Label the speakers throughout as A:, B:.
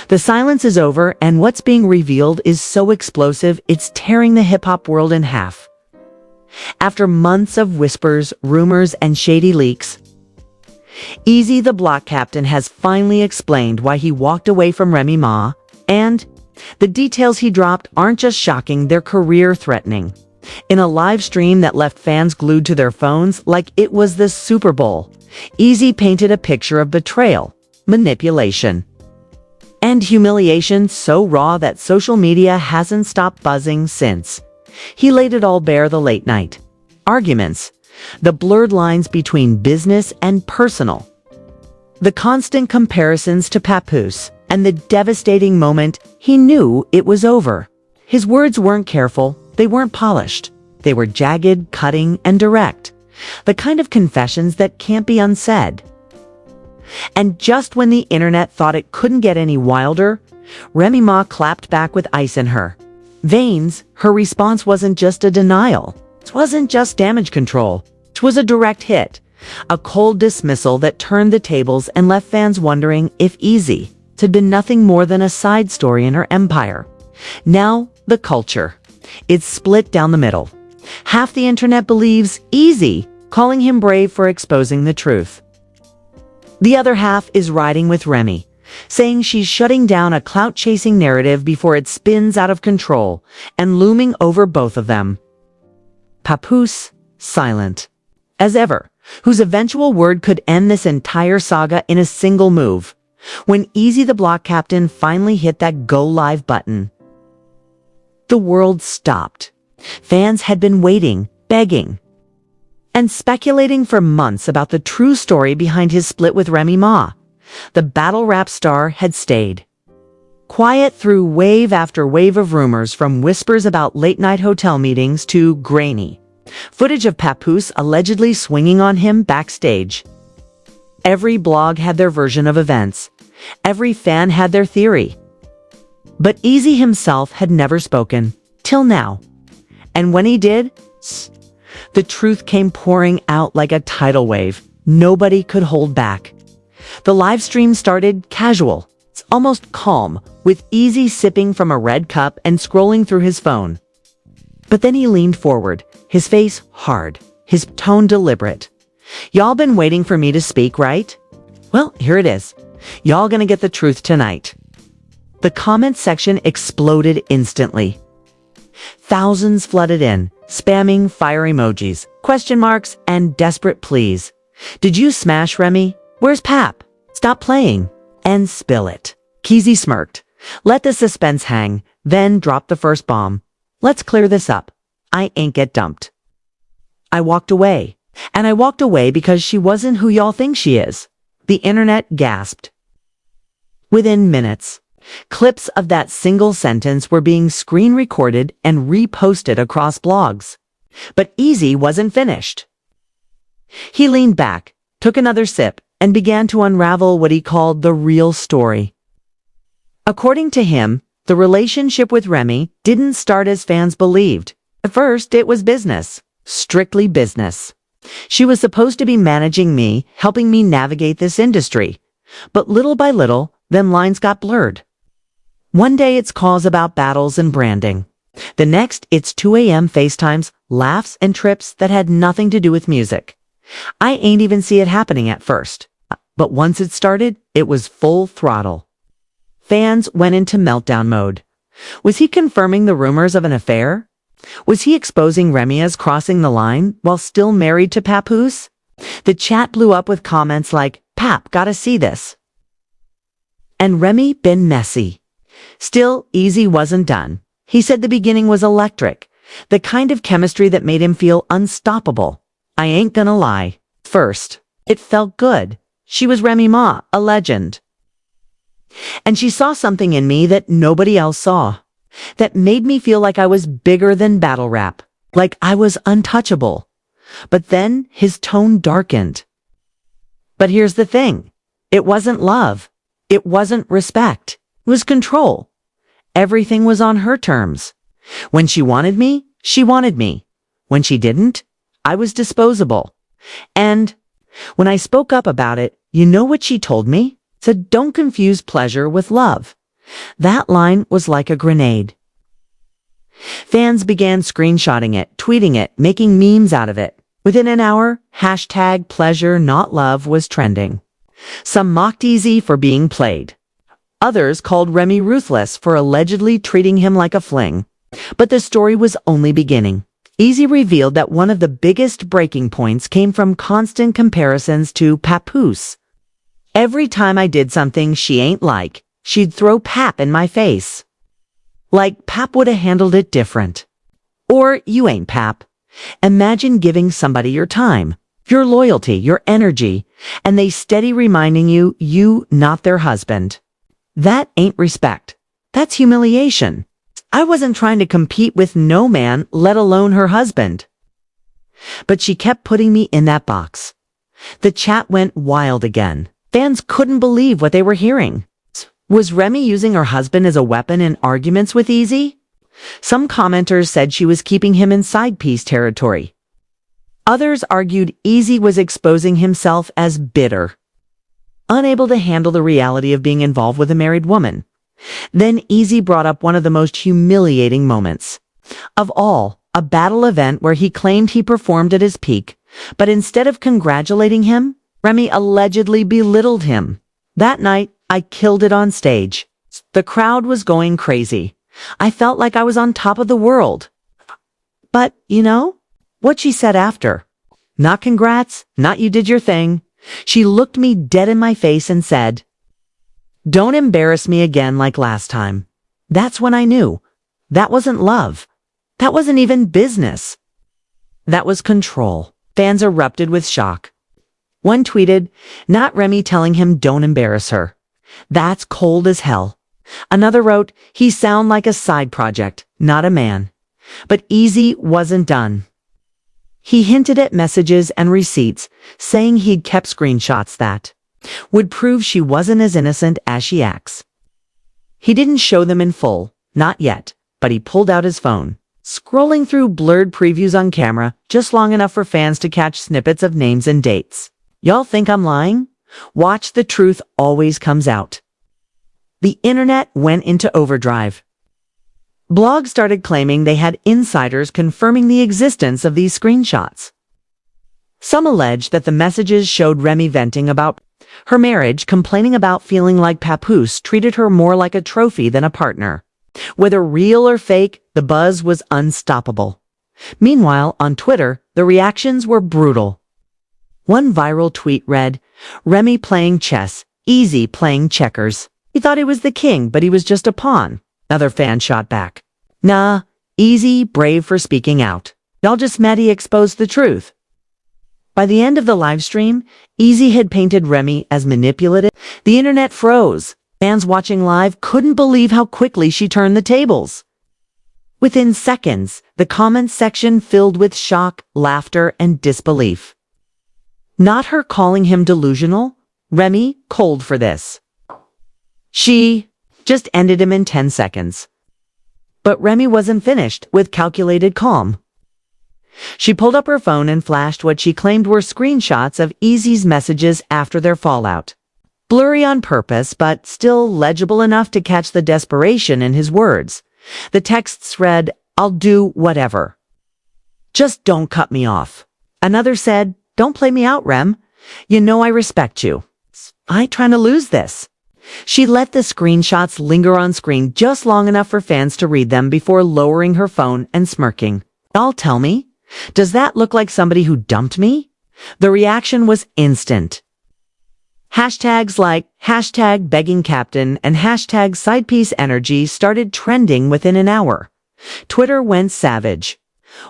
A: The silence is over, and what's being revealed is so explosive, it's tearing the hip-hop world in half. After months of whispers, rumors, and shady leaks, Eazy the Block Captain has finally explained why he walked away from Remy Ma, and the details he dropped aren't just shocking, they're career-threatening. In a live stream that left fans glued to their phones like it was the Super Bowl, Eazy painted a picture of betrayal, manipulation, and humiliation so raw that social media hasn't stopped buzzing since. He laid it all bare: the late-night arguments, the blurred lines between business and personal, the constant comparisons to Papoose, and the devastating moment he knew it was over. His words weren't careful, they weren't polished. They were jagged, cutting, and direct. The kind of confessions that can't be unsaid. And just when the internet thought it couldn't get any wilder, Remy Ma clapped back with ice in her veins. Her response wasn't just a denial. It wasn't just damage control. It was a direct hit. A cold dismissal that turned the tables and left fans wondering if Eazy had been nothing more than a side story in her empire. Now, the culture. It's split down the middle. Half the internet believes Eazy, calling him brave for exposing the truth. The other half is riding with Remy, saying she's shutting down a clout-chasing narrative before it spins out of control, and looming over both of them, Papoose, silent as ever, whose eventual word could end this entire saga in a single move. When Eazy the Block Captain finally hit that go live button, the world stopped. Fans had been waiting, begging, and speculating for months about the true story behind his split with Remy Ma. The battle rap star had stayed quiet through wave after wave of rumors, from whispers about late-night hotel meetings to grainy footage of Papoose allegedly swinging on him backstage. Every blog had their version of events. Every fan had their theory. But Eazy himself had never spoken, till now. And when he did, the truth came pouring out like a tidal wave. Nobody could hold back. The live stream started casual, almost calm, with Eazy sipping from a red cup and scrolling through his phone. But then he leaned forward, his face hard, his tone deliberate. "Y'all been waiting for me to speak, right? Well, here it is. Y'all gonna get the truth tonight." The comment section exploded instantly. Thousands flooded in, spamming fire emojis, question marks, and desperate pleas. "Did you smash Remy? Where's Pap? Stop playing and spill it." Eazy smirked. "Let the suspense hang, then drop the first bomb. Let's clear this up. I ain't get dumped." I walked away. And I walked away because she wasn't who y'all think she is. The internet gasped. Within minutes, clips of that single sentence were being screen recorded and reposted across blogs. But Eazy wasn't finished. He leaned back, took another sip, and began to unravel what he called the real story. According to him, the relationship with Remy didn't start as fans believed. At first, it was business. Strictly business. She was supposed to be managing me, helping me navigate this industry. But little by little, them lines got blurred. One day it's calls about battles and branding. The next, it's 2 a.m. FaceTimes, laughs, and trips that had nothing to do with music. I ain't even see it happening at first. But once it started, it was full throttle. Fans went into meltdown mode. Was he confirming the rumors of an affair? Was he exposing Remy as crossing the line while still married to Papoose? The chat blew up with comments like, "Pap, gotta see this." And Remy been messy. Still, Eazy wasn't done. He said the beginning was electric, the kind of chemistry that made him feel unstoppable. I ain't gonna lie. First, it felt good. She was Remy Ma, a legend. And she saw something in me that nobody else saw. That made me feel like I was bigger than battle rap, like I was untouchable. But then his tone darkened. But here's the thing. It wasn't love. It wasn't respect. It was control. Everything was on her terms. When she wanted me, she wanted me. When she didn't, I was disposable. And when I spoke up about it, you know what she told me? Said, don't confuse pleasure with love. That line was like a grenade. Fans began screenshotting it, tweeting it, making memes out of it. Within an hour, hashtag pleasure not love was trending. Some mocked Eazy for being played. Others called Remy ruthless for allegedly treating him like a fling. But the story was only beginning. Eazy revealed that one of the biggest breaking points came from constant comparisons to Papoose. Every time I did something she ain't like, she'd throw Pap in my face. Like Pap would have handled it different. Or you ain't Pap. Imagine giving somebody your time, your loyalty, your energy, and they steady reminding you not their husband. That ain't respect. That's humiliation. I wasn't trying to compete with no man, let alone her husband. But she kept putting me in that box. The chat went wild again. Fans couldn't believe what they were hearing. Was Remy using her husband as a weapon in arguments with Eazy? Some commenters said she was keeping him in side piece territory. Others argued Eazy was exposing himself as bitter, unable to handle the reality of being involved with a married woman. Then Eazy brought up one of the most humiliating moments of all, a battle event where he claimed he performed at his peak, but instead of congratulating him, Remy allegedly belittled him. That night, I killed it on stage. The crowd was going crazy. I felt like I was on top of the world. But, what she said after. Not congrats, not you did your thing. She looked me dead in my face and said, "Don't embarrass me again like last time." That's when I knew. That wasn't love. That wasn't even business. That was control. Fans erupted with shock. One tweeted, "Not Remy telling him don't embarrass her. That's cold as hell." Another wrote, "He sound like a side project, not a man." But Eazy wasn't done. He hinted at messages and receipts, saying he'd kept screenshots that would prove she wasn't as innocent as she acts. He didn't show them in full, not yet, but he pulled out his phone, scrolling through blurred previews on camera, just long enough for fans to catch snippets of names and dates. Y'all think I'm lying? Watch, the truth always comes out. The internet went into overdrive. Blogs started claiming they had insiders confirming the existence of these screenshots. Some alleged that the messages showed Remy venting about her marriage, complaining about feeling like Papoose treated her more like a trophy than a partner. Whether real or fake, the buzz was unstoppable. Meanwhile, on Twitter, the reactions were brutal. One viral tweet read, "Remy playing chess, Eazy playing checkers. He thought he was the king, but he was just a pawn." Another fan shot back, "Nah, Eazy brave for speaking out. Y'all just mad he exposed the truth." By the end of the live stream, Eazy had painted Remy as manipulative. The internet froze. Fans watching live couldn't believe how quickly she turned the tables. Within seconds, the comments section filled with shock, laughter, and disbelief. Not her calling him delusional. Remy cold for this. She just ended him in 10 seconds. But Remy wasn't finished with calculated calm. She pulled up her phone and flashed what she claimed were screenshots of Eazy's messages after their fallout. Blurry on purpose, but still legible enough to catch the desperation in his words. The texts read, "I'll do whatever. Just don't cut me off." Another said, "Don't play me out, Rem. You know I respect you. I ain't trying to lose this." She let the screenshots linger on screen just long enough for fans to read them before lowering her phone and smirking. "Y'all tell me, does that look like somebody who dumped me?" The reaction was instant. Hashtags like hashtag begging captain and hashtag sidepiece energy started trending within an hour. Twitter went savage.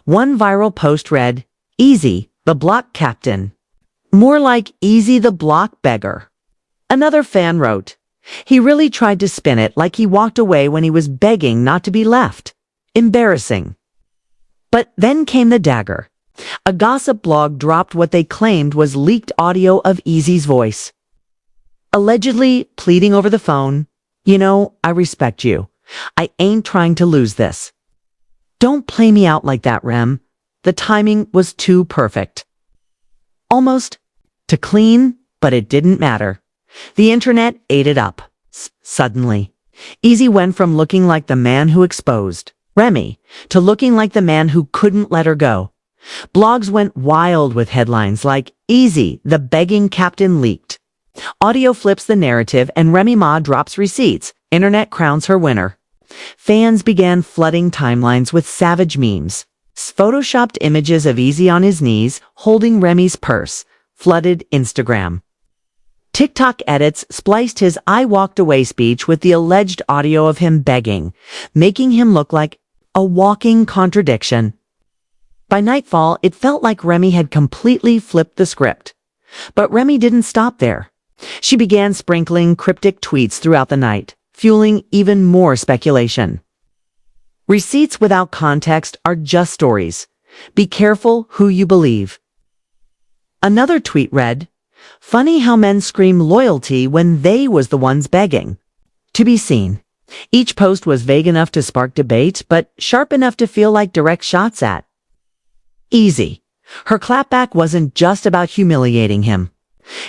A: One viral post read, "Eazy the Block Captain." More like Eazy the Block Beggar. Another fan wrote, "He really tried to spin it like he walked away when he was begging not to be left. Embarrassing." But then came the dagger. A gossip blog dropped what they claimed was leaked audio of Eazy's voice, allegedly pleading over the phone, "I respect you. I ain't trying to lose this. Don't play me out like that, Rem." The timing was too perfect. Almost to clean, but it didn't matter. The internet ate it up. Suddenly, Eazy went from looking like the man who exposed Remy to looking like the man who couldn't let her go. Blogs went wild with headlines like Eazy The Begging Captain leaked. Audio flips the narrative and Remy Ma drops receipts. Internet crowns her winner. Fans began flooding timelines with savage memes. Photoshopped images of Eazy on his knees, holding Remy's purse, flooded Instagram. TikTok edits spliced his "I walked away" speech with the alleged audio of him begging, making him look like a walking contradiction. By nightfall, it felt like Remy had completely flipped the script. But Remy didn't stop there. She began sprinkling cryptic tweets throughout the night, fueling even more speculation. Receipts without context are just stories. Be careful who you believe. Another tweet read, "Funny how men scream loyalty when they was the ones begging." To be seen. Each post was vague enough to spark debate, but sharp enough to feel like direct shots at Eazy. Her clapback wasn't just about humiliating him.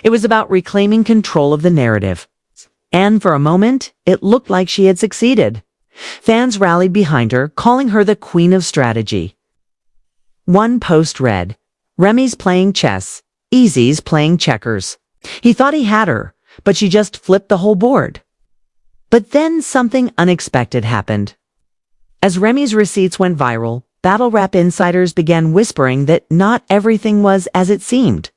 A: It was about reclaiming control of the narrative. And for a moment, it looked like she had succeeded. Fans rallied behind her, calling her the queen of strategy. One post read, "Remy's playing chess, Eazy's playing checkers. He thought he had her, but she just flipped the whole board." But then something unexpected happened. As Remy's receipts went viral, battle rap insiders began whispering that not everything was as it seemed.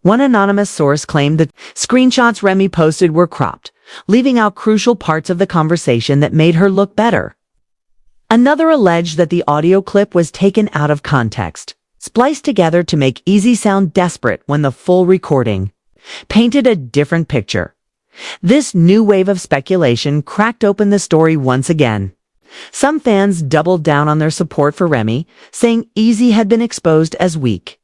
A: One anonymous source claimed that screenshots Remy posted were cropped, leaving out crucial parts of the conversation that made her look better. Another alleged that the audio clip was taken out of context, spliced together to make Eazy sound desperate when the full recording painted a different picture. This new wave of speculation cracked open the story once again. Some fans doubled down on their support for Remy, saying Eazy had been exposed as weak.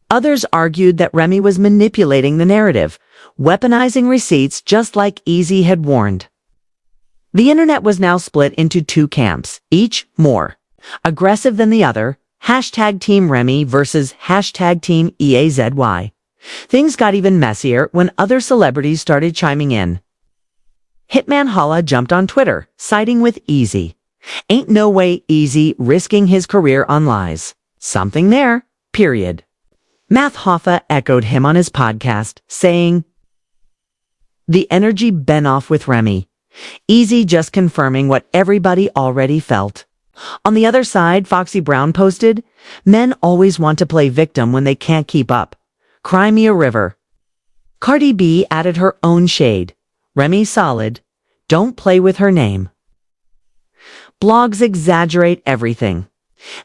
A: Others argued that Remy was manipulating the narrative, weaponizing receipts just like Eazy had warned. The internet was now split into two camps, each more aggressive than the other, hashtag Team Remy versus hashtag Team EAZY. Things got even messier when other celebrities started chiming in. Hitman Holla jumped on Twitter, siding with Eazy. "Ain't no way Eazy risking his career on lies. Something there, period." Math Hoffa echoed him on his podcast, saying, "The energy bent off with Remy. Eazy just confirming what everybody already felt." On the other side, Foxy Brown posted, "Men always want to play victim when they can't keep up. Cry me a river." Cardi B added her own shade. "Remy solid. Don't play with her name." Blogs exaggerate everything.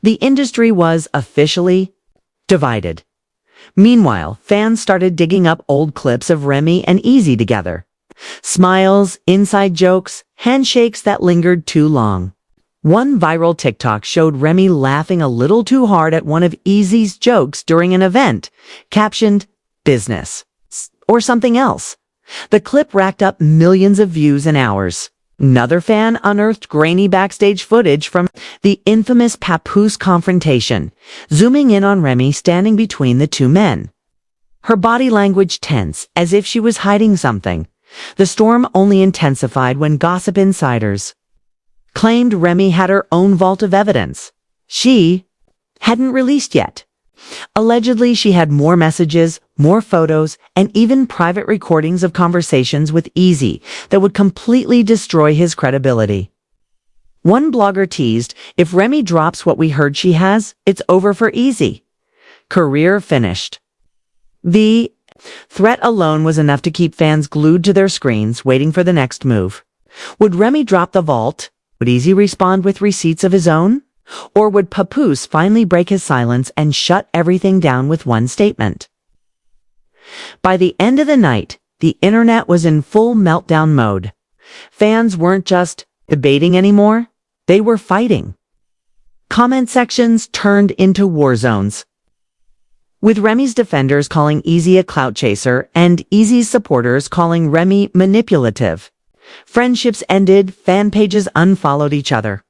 A: The industry was officially divided. Meanwhile, fans started digging up old clips of Remy and Eazy together. Smiles, inside jokes, handshakes that lingered too long. One viral TikTok showed Remy laughing a little too hard at one of Eazy's jokes during an event, captioned, "Business," or something else. The clip racked up millions of views in hours. Another fan unearthed grainy backstage footage from the infamous Papoose confrontation, zooming in on Remy standing between the two men. Her body language tense, as if she was hiding something. The storm only intensified when gossip insiders claimed Remy had her own vault of evidence she hadn't released yet. Allegedly, she had more messages, more photos, and even private recordings of conversations with Eazy that would completely destroy his credibility. One blogger teased, "If Remy drops what we heard she has, it's over for Eazy. Career finished." The threat alone was enough to keep fans glued to their screens, waiting for the next move. Would Remy drop the vault? Would Eazy respond with receipts of his own? Or would Papoose finally break his silence and shut everything down with one statement? By the end of the night, the internet was in full meltdown mode. Fans weren't just debating anymore, they were fighting. Comment sections turned into war zones, with Remy's defenders calling Eazy a clout chaser and Eazy's supporters calling Remy manipulative. Friendships ended, fan pages unfollowed each other.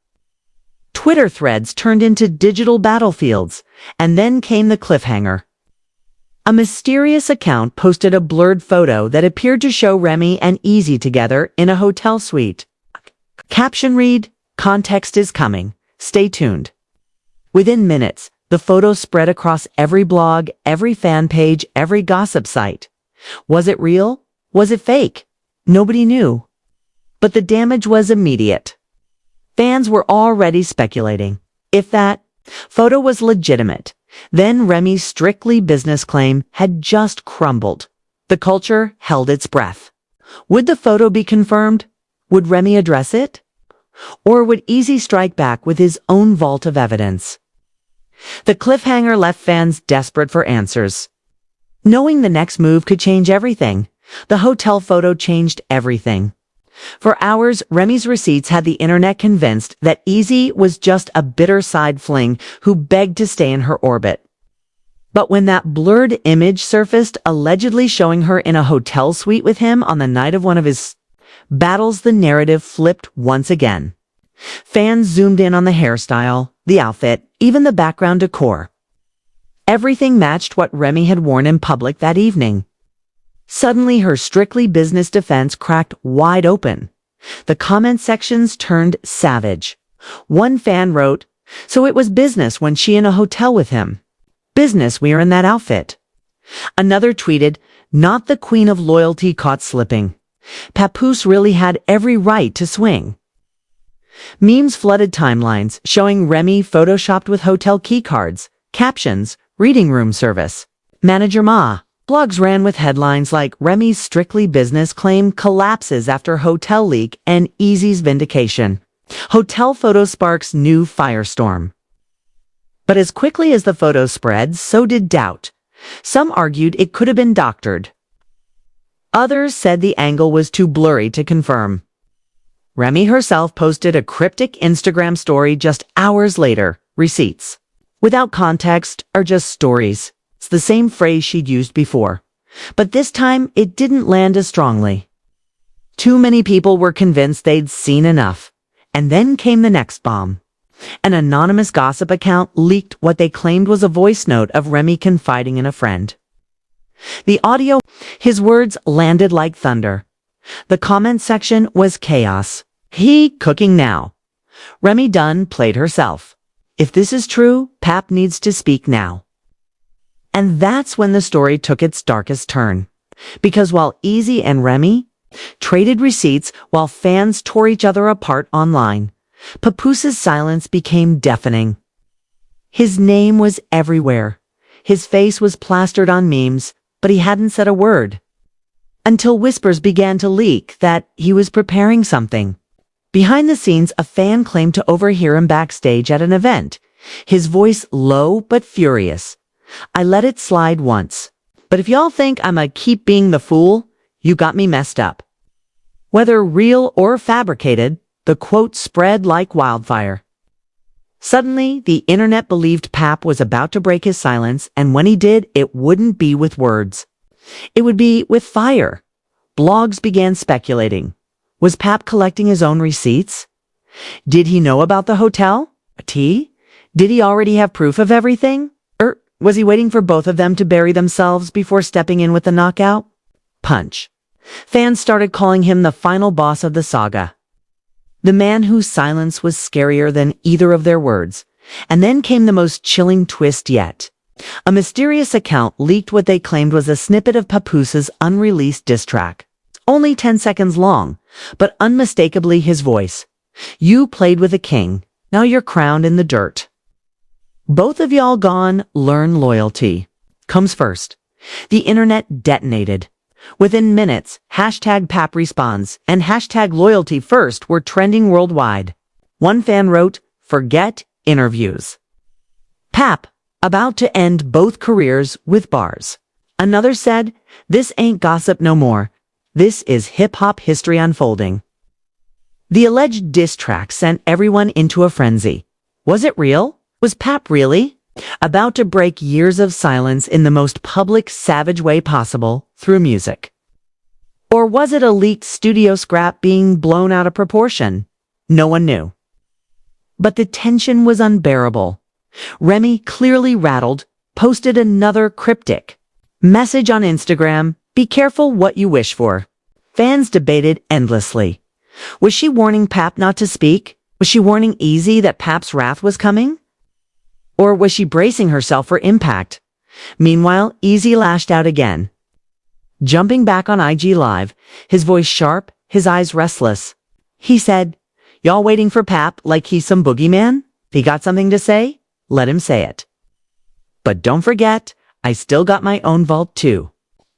A: Twitter threads turned into digital battlefields, and then came the cliffhanger. A mysterious account posted a blurred photo that appeared to show Remy and Eazy together in a hotel suite. Caption read, "Context is coming. Stay tuned." Within minutes, the photo spread across every blog, every fan page, every gossip site. Was it real? Was it fake? Nobody knew. But the damage was immediate. Fans were already speculating. If that photo was legitimate, then Remy's strictly business claim had just crumbled. The culture held its breath. Would the photo be confirmed? Would Remy address it? Or would Eazy strike back with his own vault of evidence? The cliffhanger left fans desperate for answers. Knowing the next move could change everything, the hotel photo changed everything. For hours, Remy's receipts had the internet convinced that Eazy was just a bitter side fling who begged to stay in her orbit. But when that blurred image surfaced, allegedly showing her in a hotel suite with him on the night of one of his battles, the narrative flipped once again. Fans zoomed in on the hairstyle, the outfit, even the background decor. Everything matched what Remy had worn in public that evening. Suddenly, her strictly business defense cracked wide open. The comment sections turned savage. One fan wrote, "So it was business when she in a hotel with him. Business wearing that outfit." Another tweeted, "Not the queen of loyalty caught slipping. Papoose really had every right to swing." Memes flooded timelines, showing Remy photoshopped with hotel keycards, captions, reading room service. Manager Ma. Blogs ran with headlines like Remy's strictly business claim collapses after hotel leak and Eazy's vindication. Hotel photo sparks new firestorm. But as quickly as the photo spread, so did doubt. Some argued it could have been doctored. Others said the angle was too blurry to confirm. Remy herself posted a cryptic Instagram story just hours later, "Receipts. Without context are just stories." It's the same phrase she'd used before. But this time, it didn't land as strongly. Too many people were convinced they'd seen enough. And then came the next bomb. An anonymous gossip account leaked what they claimed was a voice note of Remy confiding in a friend. The audio, his words landed like thunder. The comment section was chaos. "He cooking now. Remy done played herself. If this is true, Pap needs to speak now." And that's when the story took its darkest turn. Because while Eazy and Remy traded receipts while fans tore each other apart online, Papoos's silence became deafening. His name was everywhere. His face was plastered on memes, but he hadn't said a word. Until whispers began to leak that he was preparing something. Behind the scenes, a fan claimed to overhear him backstage at an event, his voice low but furious. "I let it slide once. But if y'all think I'ma keep being the fool, you got me messed up." Whether real or fabricated, the quote spread like wildfire. Suddenly, the internet believed Pap was about to break his silence, and when he did, it wouldn't be with words. It would be with fire. Blogs began speculating. Was Pap collecting his own receipts? Did he know about the hotel? Did he already have proof of everything? Was he waiting for both of them to bury themselves before stepping in with the knockout punch? Fans started calling him the final boss of the saga. The man whose silence was scarier than either of their words. And then came the most chilling twist yet. A mysterious account leaked what they claimed was a snippet of Papoos's unreleased diss track. Only 10 seconds long, but unmistakably his voice. "You played with a king. Now you're crowned in the dirt. Both of y'all gone, learn loyalty. Comes first." The internet detonated. Within minutes, hashtag Pap responds and hashtag loyalty first were trending worldwide. One fan wrote, "Forget interviews. Pap, about to end both careers with bars." Another said, "This ain't gossip no more. This is hip-hop history unfolding." The alleged diss track sent everyone into a frenzy. Was it real? Was Pap really about to break years of silence in the most public, savage way possible through music? Or was it a leaked studio scrap being blown out of proportion? No one knew. But the tension was unbearable. Remy, clearly rattled, posted another cryptic. Message on Instagram, be careful what you wish for. Fans debated endlessly. Was she warning Pap not to speak? Was she warning Eazy that Pap's wrath was coming? Or was she bracing herself for impact? Meanwhile, Eazy lashed out again. Jumping back on IG Live, his voice sharp, his eyes restless. He said, "Y'all waiting for Pap like he's some boogeyman? If he got something to say, let him say it. But don't forget, I still got my own vault too.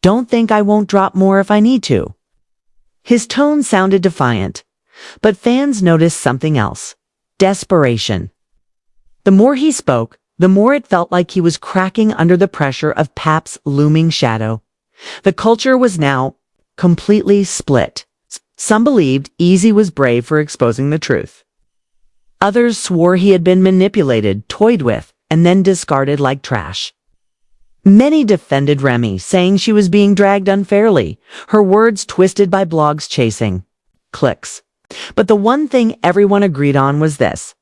A: Don't think I won't drop more if I need to." His tone sounded defiant, but fans noticed something else. Desperation. The more he spoke, the more it felt like he was cracking under the pressure of Pap's looming shadow. The culture was now completely split. Some believed Eazy was brave for exposing the truth. Others swore he had been manipulated, toyed with, and then discarded like trash. Many defended Remy, saying she was being dragged unfairly, her words twisted by blogs chasing clicks. But the one thing everyone agreed on was this: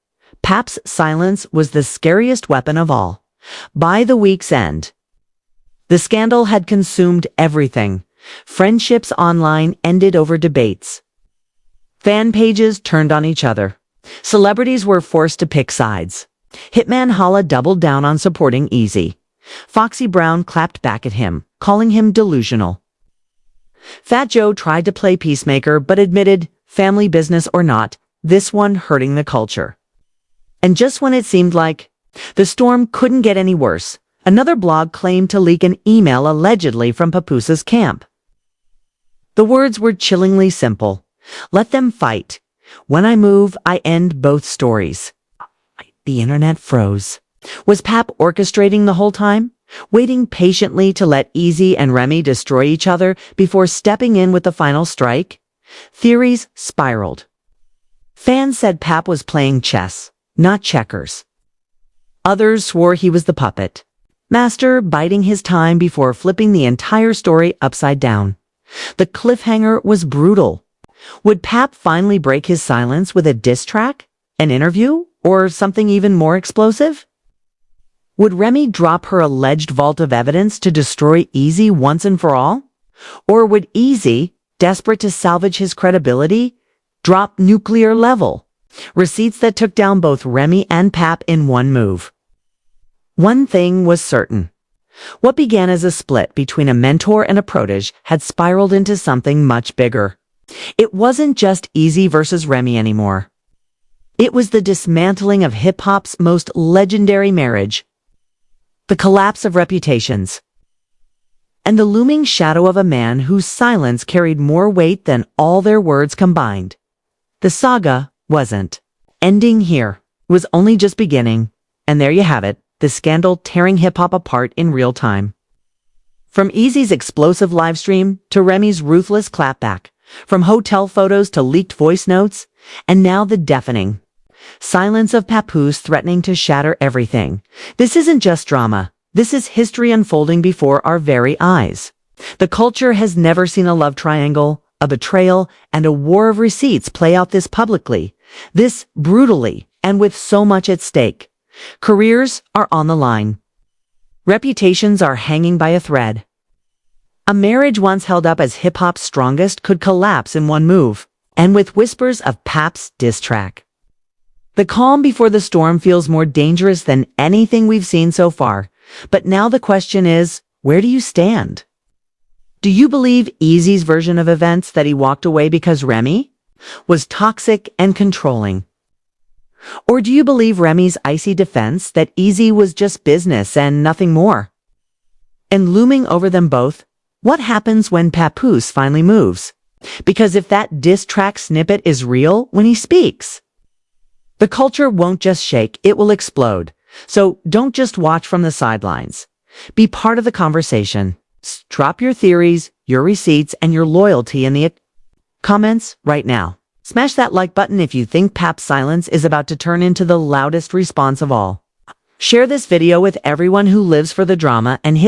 A: Pap's silence was the scariest weapon of all. By the week's end, the scandal had consumed everything. Friendships online ended over debates. Fan pages turned on each other. Celebrities were forced to pick sides. Hitman Holla doubled down on supporting Eazy. Foxy Brown clapped back at him, calling him delusional. Fat Joe tried to play peacemaker but admitted, family business or not, this one hurting the culture. And just when it seemed like the storm couldn't get any worse, another blog claimed to leak an email allegedly from Papooses' camp. The words were chillingly simple. Let them fight. When I move, I end both stories. The internet froze. Was Pap orchestrating the whole time? Waiting patiently to let Eazy and Remy destroy each other before stepping in with the final strike? Theories spiraled. Fans said Pap was playing chess, not checkers. Others swore he was the puppet master, biding his time before flipping the entire story upside down. The cliffhanger was brutal. Would Pap finally break his silence with a diss track, an interview, or something even more explosive? Would Remy drop her alleged vault of evidence to destroy Eazy once and for all? Or would Eazy, desperate to salvage his credibility, drop nuclear level receipts that took down both Remy and Pap in one move? One thing was certain. What began as a split between a mentor and a protege had spiraled into something much bigger. It wasn't just Eazy versus Remy anymore. It was the dismantling of hip-hop's most legendary marriage, the collapse of reputations, and the looming shadow of a man whose silence carried more weight than all their words combined. The saga wasn't ending here. It was only just beginning. And there you have it, the scandal tearing hip-hop apart in real time. From Eazy's explosive livestream to Remy's ruthless clapback, from hotel photos to leaked voice notes, and now the deafening silence of Papoose threatening to shatter everything. This isn't just drama. This is history unfolding before our very eyes. The culture has never seen a love triangle, a betrayal, and a war of receipts play out this publicly, this brutally, and with so much at stake. Careers are on the line. Reputations are hanging by a thread. A marriage once held up as hip-hop's strongest could collapse in one move, and with whispers of Pap's diss track. The calm before the storm feels more dangerous than anything we've seen so far. But now the question is, where do you stand? Do you believe Eazy's version of events, that he walked away because Remy was toxic and controlling? Or do you believe Remy's icy defense, that Eazy was just business and nothing more? And looming over them both, what happens when Papoose finally moves? Because if that diss track snippet is real when he speaks, the culture won't just shake, it will explode. So don't just watch from the sidelines. Be part of the conversation. Drop your theories, your receipts, and your loyalty in the comments right now. Smash that like button if you think Pap's silence is about to turn into the loudest response of all. Share this video with everyone who lives for the drama and hit